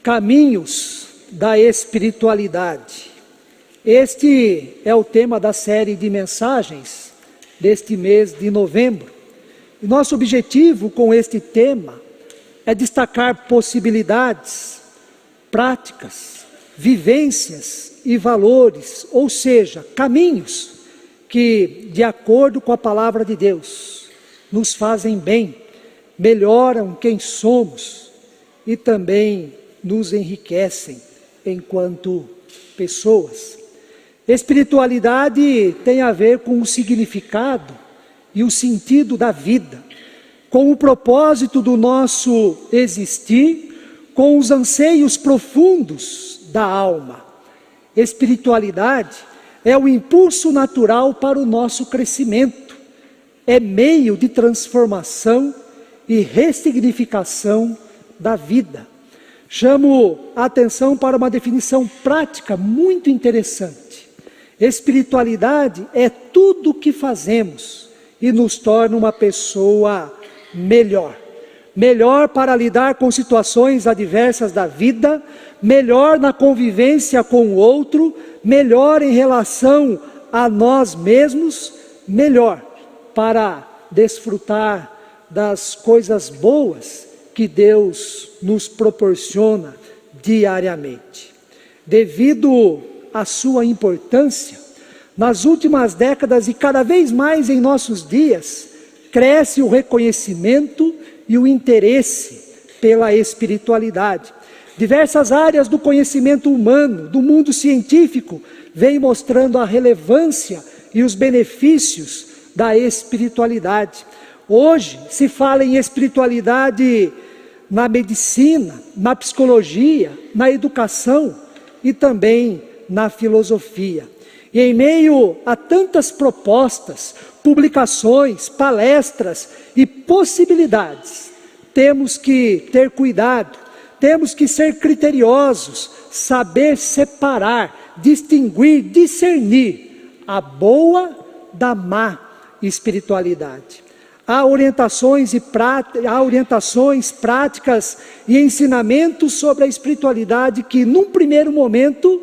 Caminhos da espiritualidade. Este é o tema da série de mensagens deste mês de novembro. E nosso objetivo com este tema é destacar possibilidades, práticas, vivências e valores, ou seja, caminhos que, de acordo com a palavra de Deus, nos fazem bem, melhoram quem somos e também nos enriquecem enquanto pessoas. Espiritualidade tem a ver com o significado e o sentido da vida, com o propósito do nosso existir, com os anseios profundos da alma. Espiritualidade é o impulso natural para o nosso crescimento, é meio de transformação e ressignificação da vida. Chamo a atenção para uma definição prática muito interessante. Espiritualidade é tudo o que fazemos e nos torna uma pessoa melhor. Melhor para lidar com situações adversas da vida, melhor na convivência com o outro, melhor em relação a nós mesmos, melhor para desfrutar das coisas boas que Deus nos proporciona diariamente. Devido à sua importância, nas últimas décadas e cada vez mais em nossos dias, cresce o reconhecimento e o interesse pela espiritualidade. Diversas áreas do conhecimento humano, do mundo científico, vêm mostrando a relevância e os benefícios da espiritualidade. Hoje se fala em espiritualidade na medicina, na psicologia, na educação e também na filosofia. E em meio a tantas propostas, publicações, palestras e possibilidades, temos que ter cuidado, temos que ser criteriosos, saber separar, distinguir, discernir a boa da má espiritualidade. Há orientações práticas e ensinamentos sobre a espiritualidade que, num primeiro momento,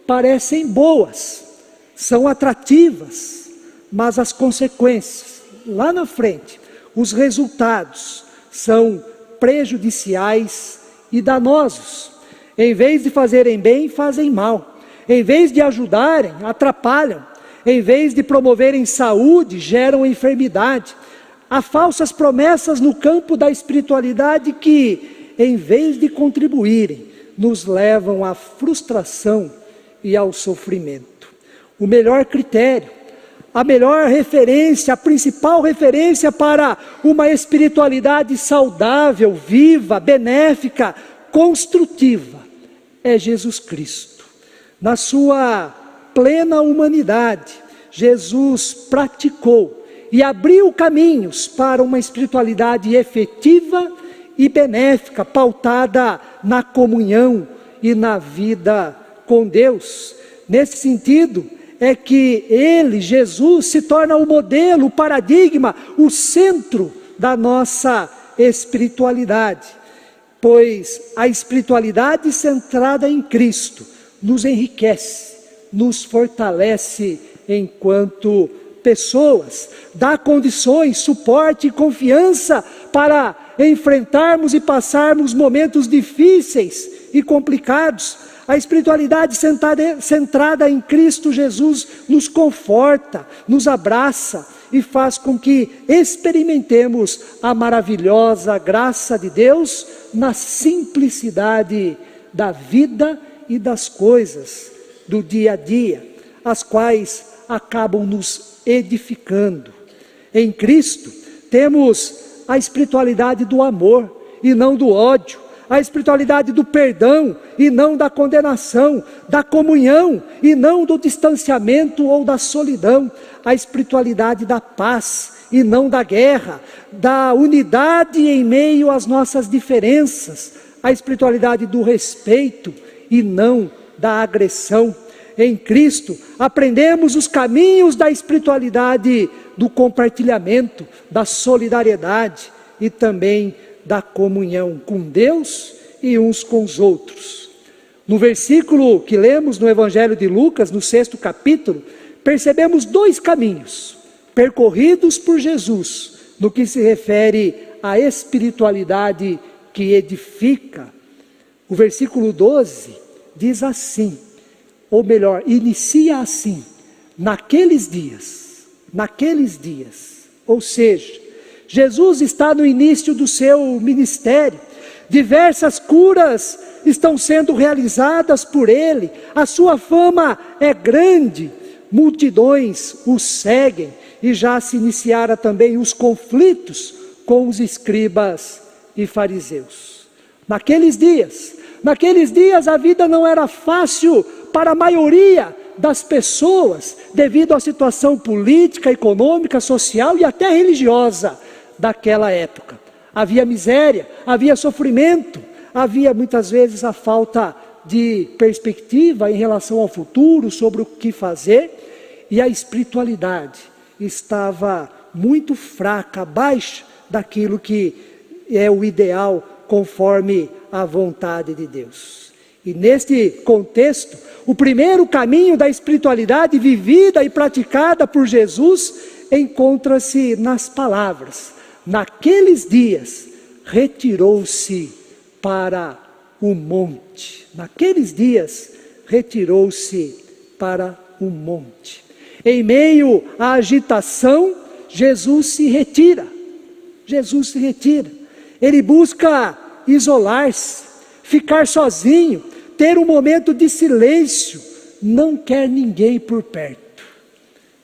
parecem boas, são atrativas, mas as consequências, lá na frente, os resultados, são prejudiciais e danosos. Em vez de fazerem bem, fazem mal. Em vez de ajudarem, atrapalham. Em vez de promoverem saúde, geram enfermidade. Há falsas promessas no campo da espiritualidade que, em vez de contribuírem, nos levam à frustração e ao sofrimento. O melhor critério, a melhor referência, a principal referência para uma espiritualidade saudável, viva, benéfica, construtiva, é Jesus Cristo. Na sua plena humanidade, Jesus praticou e abriu caminhos para uma espiritualidade efetiva e benéfica, pautada na comunhão e na vida com Deus. Nesse sentido, é que ele, Jesus, se torna o modelo, o paradigma, o centro da nossa espiritualidade. Pois a espiritualidade centrada em Cristo nos enriquece, nos fortalece enquanto pessoas, dá condições, suporte e confiança para enfrentarmos e passarmos momentos difíceis e complicados. A espiritualidade centrada em Cristo Jesus nos conforta, nos abraça e faz com que experimentemos a maravilhosa graça de Deus na simplicidade da vida e das coisas do dia a dia, as quais acabam nos edificando. Em Cristo temos a espiritualidade do amor e não do ódio, a espiritualidade do perdão e não da condenação, da comunhão e não do distanciamento ou da solidão, a espiritualidade da paz e não da guerra, da unidade em meio às nossas diferenças, a espiritualidade do respeito e não da agressão. Em Cristo, aprendemos os caminhos da espiritualidade, do compartilhamento, da solidariedade e também da comunhão com Deus e uns com os outros. No versículo que lemos no Evangelho de Lucas, no 6º capítulo, percebemos 2 caminhos percorridos por Jesus no que se refere à espiritualidade que edifica. O versículo 12 diz assim, ou melhor, inicia assim: naqueles dias, ou seja, Jesus está no início do seu ministério, diversas curas estão sendo realizadas por ele, a sua fama é grande, multidões o seguem, e já se iniciaram também os conflitos com os escribas e fariseus. Naqueles dias a vida não era fácil para a maioria das pessoas, devido à situação política, econômica, social e até religiosa daquela época. Havia miséria, havia sofrimento, havia muitas vezes a falta de perspectiva em relação ao futuro, sobre o que fazer, e a espiritualidade estava muito fraca, abaixo daquilo que é o ideal, conforme a vontade de Deus. E neste contexto, o primeiro caminho da espiritualidade vivida e praticada por Jesus encontra-se nas palavras: naqueles dias retirou-se para o monte. Naqueles dias retirou-se para o monte. Em meio à agitação, Jesus se retira. Ele busca isolar-se, ficar sozinho, ter um momento de silêncio, não quer ninguém por perto.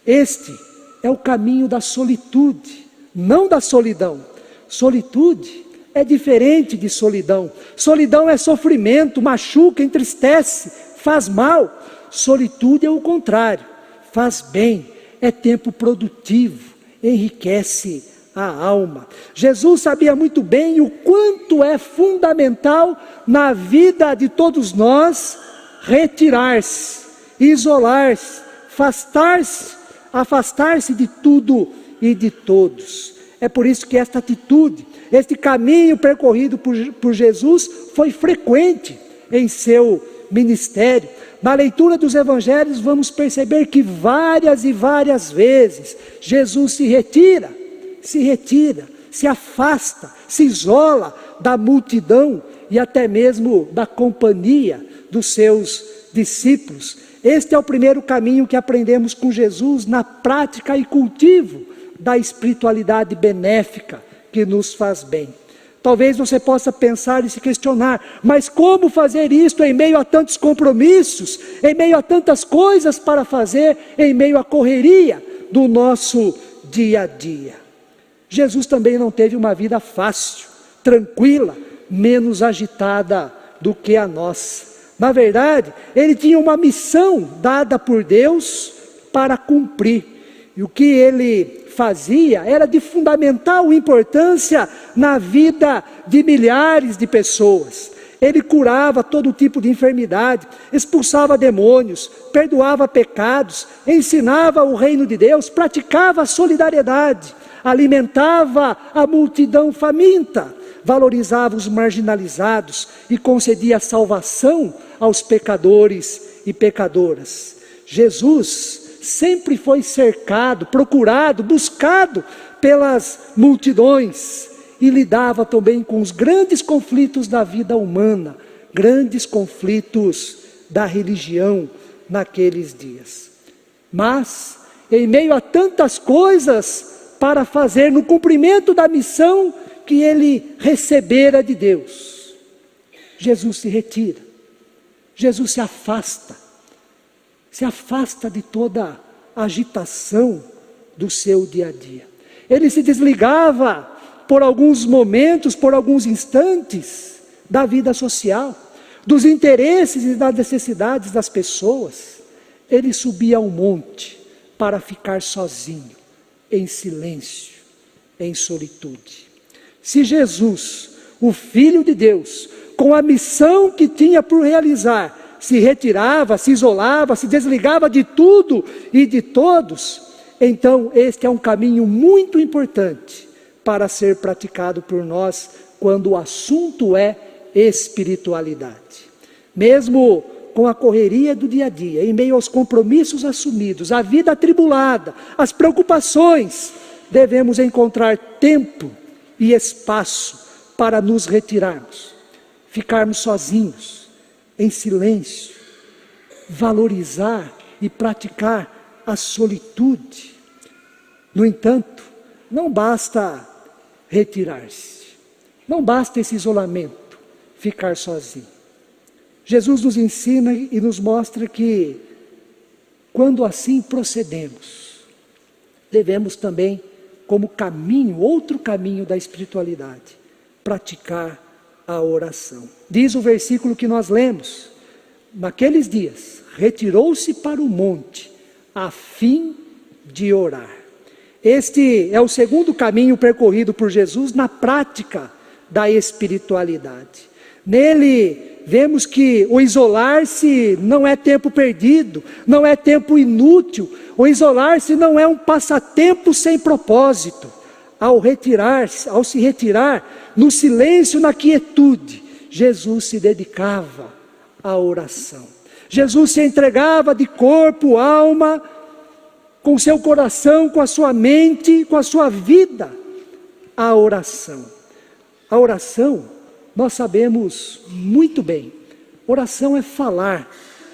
Este é o caminho da solitude, não da solidão. Solitude é diferente de solidão. Solidão é sofrimento, machuca, entristece, faz mal. Solitude é o contrário, faz bem, é tempo produtivo, enriquece a alma. Jesus sabia muito bem o quanto é fundamental na vida de todos nós retirar-se, isolar-se, afastar-se de tudo e de todos. É por isso que esta atitude, este caminho percorrido por Jesus foi frequente em seu ministério. Na leitura dos evangelhos vamos perceber que várias e várias vezes Jesus se retira, se afasta, se isola da multidão e até mesmo da companhia dos seus discípulos. Este é o primeiro caminho que aprendemos com Jesus na prática e cultivo da espiritualidade benéfica que nos faz bem. Talvez você possa pensar e se questionar, mas como fazer isto em meio a tantos compromissos, em meio a tantas coisas para fazer, em meio à correria do nosso dia a dia? Jesus também não teve uma vida fácil, tranquila, menos agitada do que a nossa. Na verdade, ele tinha uma missão dada por Deus para cumprir. E o que ele fazia era de fundamental importância na vida de milhares de pessoas. Ele curava todo tipo de enfermidade, expulsava demônios, perdoava pecados, ensinava o reino de Deus, praticava a solidariedade, alimentava a multidão faminta, valorizava os marginalizados e concedia salvação aos pecadores e pecadoras. Jesus sempre foi cercado, procurado, buscado pelas multidões e lidava também com os grandes conflitos da vida humana, grandes conflitos da religião naqueles dias. Mas, em meio a tantas coisas para fazer no cumprimento da missão que ele recebera de Deus, Jesus se retira, Jesus se afasta de toda a agitação do seu dia a dia. Ele se desligava por alguns momentos, por alguns instantes da vida social, dos interesses e das necessidades das pessoas. Ele subia ao monte para ficar sozinho, em silêncio, em solitude. Se Jesus, o Filho de Deus, com a missão que tinha por realizar, se retirava, se isolava, se desligava de tudo e de todos, então este é um caminho muito importante para ser praticado por nós quando o assunto é espiritualidade. Mesmo com a correria do dia a dia, em meio aos compromissos assumidos, a vida atribulada, as preocupações, devemos encontrar tempo e espaço para nos retirarmos, ficarmos sozinhos, em silêncio, valorizar e praticar a solitude. No entanto, não basta retirar-se, não basta esse isolamento, ficar sozinho. Jesus nos ensina e nos mostra que, quando assim procedemos, devemos também, como caminho, outro caminho da espiritualidade, praticar a oração. Diz o versículo que nós lemos: naqueles dias, retirou-se para o monte, a fim de orar. Este é o segundo caminho percorrido por Jesus na prática da espiritualidade. Nele, vemos que o isolar-se não é tempo perdido, não é tempo inútil. O isolar-se não é um passatempo sem propósito. Ao se retirar, no silêncio, na quietude, Jesus se dedicava à oração. Jesus se entregava de corpo, alma, com seu coração, com a sua mente, com a sua vida, à oração. A oração, nós sabemos muito bem, oração é falar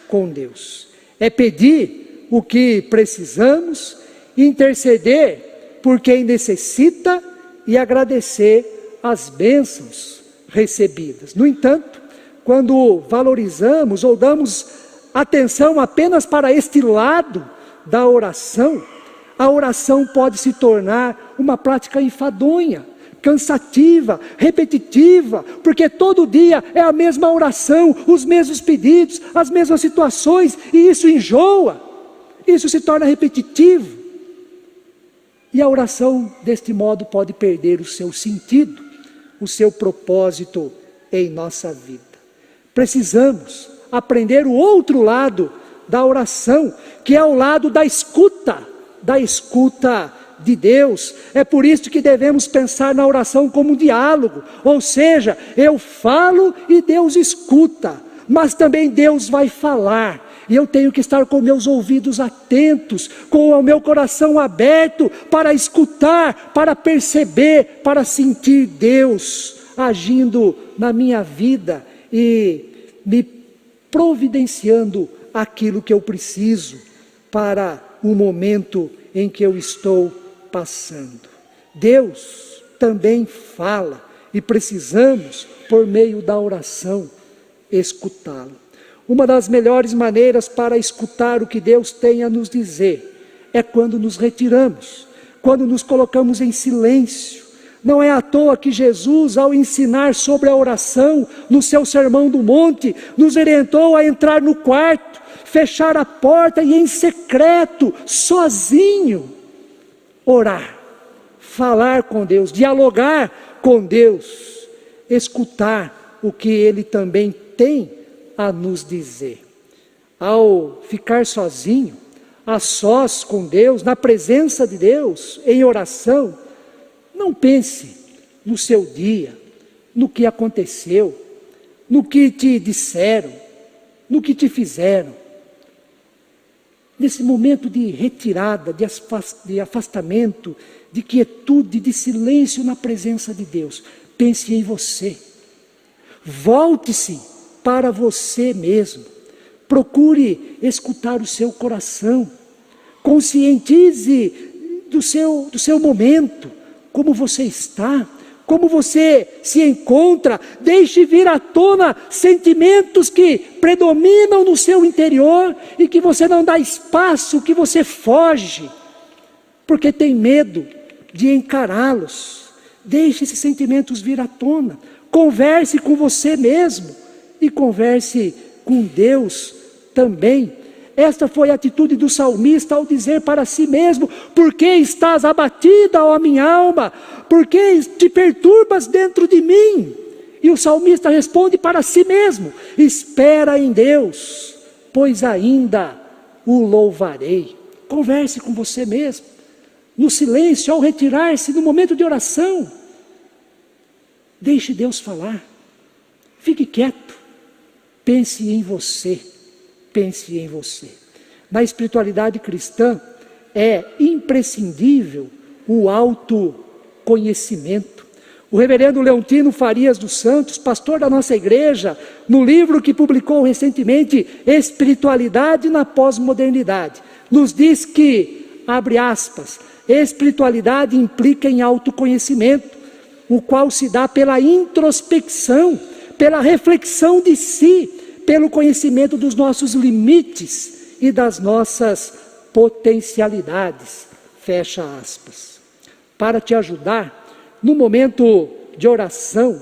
com Deus, é pedir o que precisamos, interceder por quem necessita e agradecer as bênçãos recebidas. No entanto, quando valorizamos ou damos atenção apenas para este lado da oração, a oração pode se tornar uma prática enfadonha, cansativa, repetitiva, porque todo dia é a mesma oração, os mesmos pedidos, as mesmas situações, e isso enjoa, isso se torna repetitivo, e a oração deste modo pode perder o seu sentido, o seu propósito em nossa vida. Precisamos aprender o outro lado da oração, que é o lado da escuta de Deus. É por isso que devemos pensar na oração como um diálogo, ou seja, eu falo e Deus escuta, mas também Deus vai falar, e eu tenho que estar com meus ouvidos atentos, com o meu coração aberto, para escutar, para perceber, para sentir Deus agindo na minha vida, e me providenciando aquilo que eu preciso, para o momento em que eu estou passando. Deus também fala, e precisamos, por meio da oração, escutá-lo. Uma das melhores maneiras para escutar o que Deus tem a nos dizer, é quando nos retiramos, quando nos colocamos em silêncio. Não é à toa que Jesus, ao ensinar sobre a oração, no seu Sermão do Monte, nos orientou a entrar no quarto, fechar a porta e em secreto, sozinho, orar, falar com Deus, dialogar com Deus, escutar o que Ele também tem a nos dizer. Ao ficar sozinho, a sós com Deus, na presença de Deus, em oração, não pense no seu dia, no que aconteceu, no que te disseram, no que te fizeram. Nesse momento de retirada, de afastamento, de quietude, de silêncio na presença de Deus, pense em você. Volte-se para você mesmo. Procure escutar o seu coração. Conscientize do seu momento, como você está, como você se encontra. Deixe vir à tona sentimentos que predominam no seu interior e que você não dá espaço, que você foge, porque tem medo de encará-los. Deixe esses sentimentos vir à tona. Converse com você mesmo e converse com Deus também. Esta foi a atitude do salmista ao dizer para si mesmo: por que estás abatida, ó minha alma? Por que te perturbas dentro de mim? E o salmista responde para si mesmo: espera em Deus, pois ainda o louvarei. Converse com você mesmo, no silêncio, ao retirar-se, no momento de oração. Deixe Deus falar. Fique quieto. Pense em você. Pense em você. Na espiritualidade cristã, é imprescindível o autoconhecimento. O reverendo Leontino Farias dos Santos, pastor da nossa igreja, no livro que publicou recentemente, Espiritualidade na Pós-Modernidade, nos diz que, abre aspas, espiritualidade implica em autoconhecimento, o qual se dá pela introspecção, pela reflexão de si, pelo conhecimento dos nossos limites e das nossas potencialidades. Fecha aspas. Para te ajudar, no momento de oração,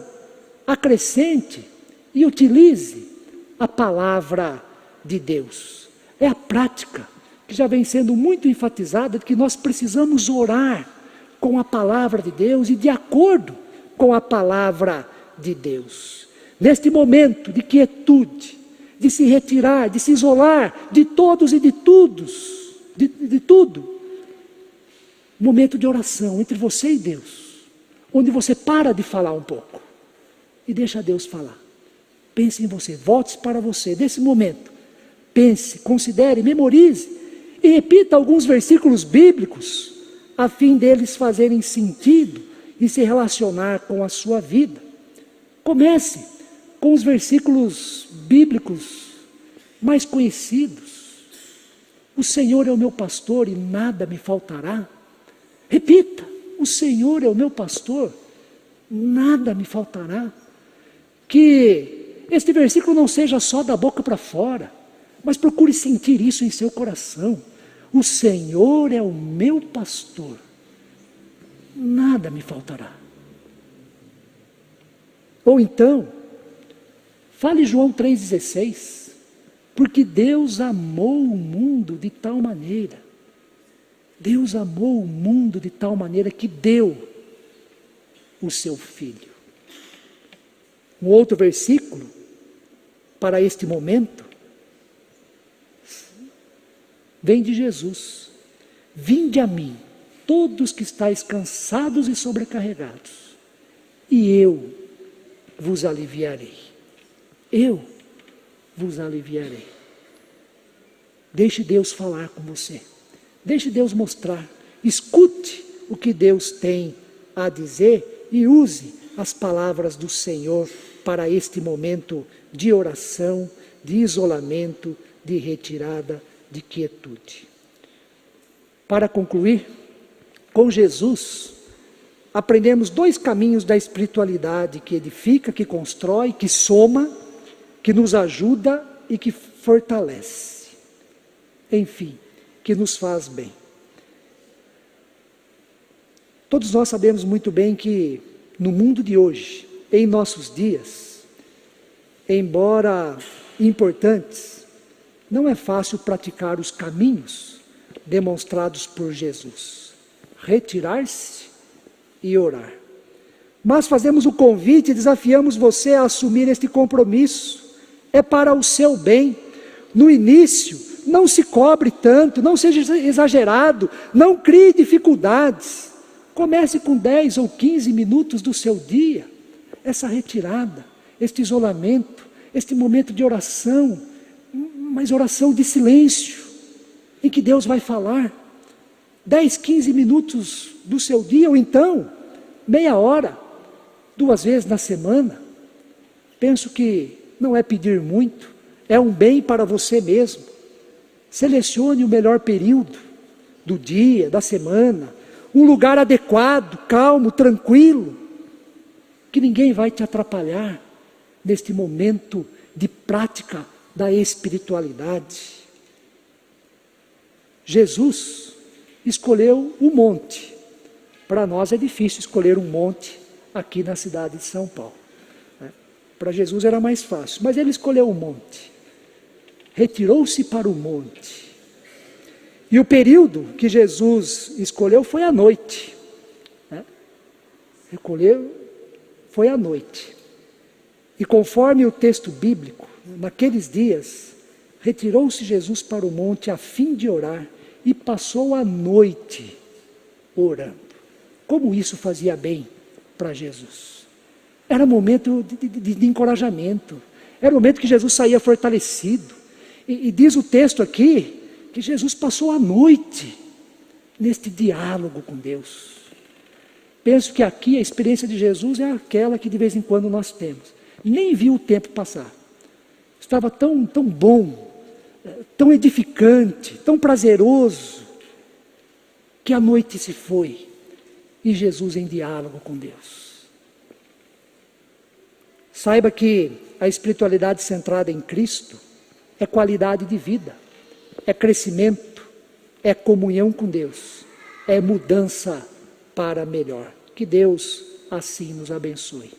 acrescente e utilize a palavra de Deus. É a prática que já vem sendo muito enfatizada, de que nós precisamos orar com a palavra de Deus e de acordo com a palavra de Deus. Neste momento de quietude, de se retirar, de se isolar de todos e de tudo, momento de oração entre você e Deus, onde você para de falar um pouco e deixa Deus falar. Pense em você, volte para você, desse momento. Pense, considere, memorize e repita alguns versículos bíblicos, a fim deles fazerem sentido e se relacionar com a sua vida. Comece com os versículos bíblicos mais conhecidos. O Senhor é o meu pastor e nada me faltará. Repita: o Senhor é o meu pastor, nada me faltará. Que este versículo não seja só da boca para fora, mas procure sentir isso em seu coração. O Senhor é o meu pastor, nada me faltará. Ou então, fale João 3,16, porque Deus amou o mundo de tal maneira, Deus amou o mundo de tal maneira que deu o seu Filho. Um outro versículo para este momento vem de Jesus: vinde a mim, todos que estáis cansados e sobrecarregados, e eu vos aliviarei. Eu vos aliviarei. Deixe Deus falar com você. Deixe Deus mostrar. Escute o que Deus tem a dizer e use as palavras do Senhor para este momento de oração, de isolamento, de retirada, de quietude. Para concluir, com Jesus, aprendemos 2 caminhos da espiritualidade que edifica, que constrói, que soma, que nos ajuda e que fortalece. Enfim, que nos faz bem. Todos nós sabemos muito bem que no mundo de hoje, em nossos dias, embora importantes, não é fácil praticar os caminhos demonstrados por Jesus. Retirar-se e orar. Mas fazemos o convite e desafiamos você a assumir este compromisso. É para o seu bem. No início, não se cobre tanto, não seja exagerado, não crie dificuldades. Comece com 10 ou 15 minutos do seu dia, essa retirada, este isolamento, este momento de oração, mas oração de silêncio, em que Deus vai falar. 10, 15 minutos do seu dia, ou então, meia hora, 2 vezes na semana. Penso que não é pedir muito, é um bem para você mesmo. Selecione o melhor período do dia, da semana, um lugar adequado, calmo, tranquilo, que ninguém vai te atrapalhar neste momento de prática da espiritualidade. Jesus escolheu o monte. Para nós é difícil escolher um monte aqui na cidade de São Paulo. Para Jesus era mais fácil, mas ele escolheu o monte. Retirou-se para o monte. E o período que Jesus escolheu foi à noite. Foi à noite. E conforme o texto bíblico, naqueles dias, retirou-se Jesus para o monte a fim de orar e passou a noite orando. Como isso fazia bem para Jesus? Era momento de encorajamento, era o momento que Jesus saía fortalecido. E diz o texto aqui que Jesus passou a noite neste diálogo com Deus. Penso que aqui a experiência de Jesus é aquela que de vez em quando nós temos. Nem viu o tempo passar. Estava tão bom, tão edificante, tão prazeroso, que a noite se foi e Jesus em diálogo com Deus. Saiba que a espiritualidade centrada em Cristo é qualidade de vida, é crescimento, é comunhão com Deus, é mudança para melhor. Que Deus assim nos abençoe.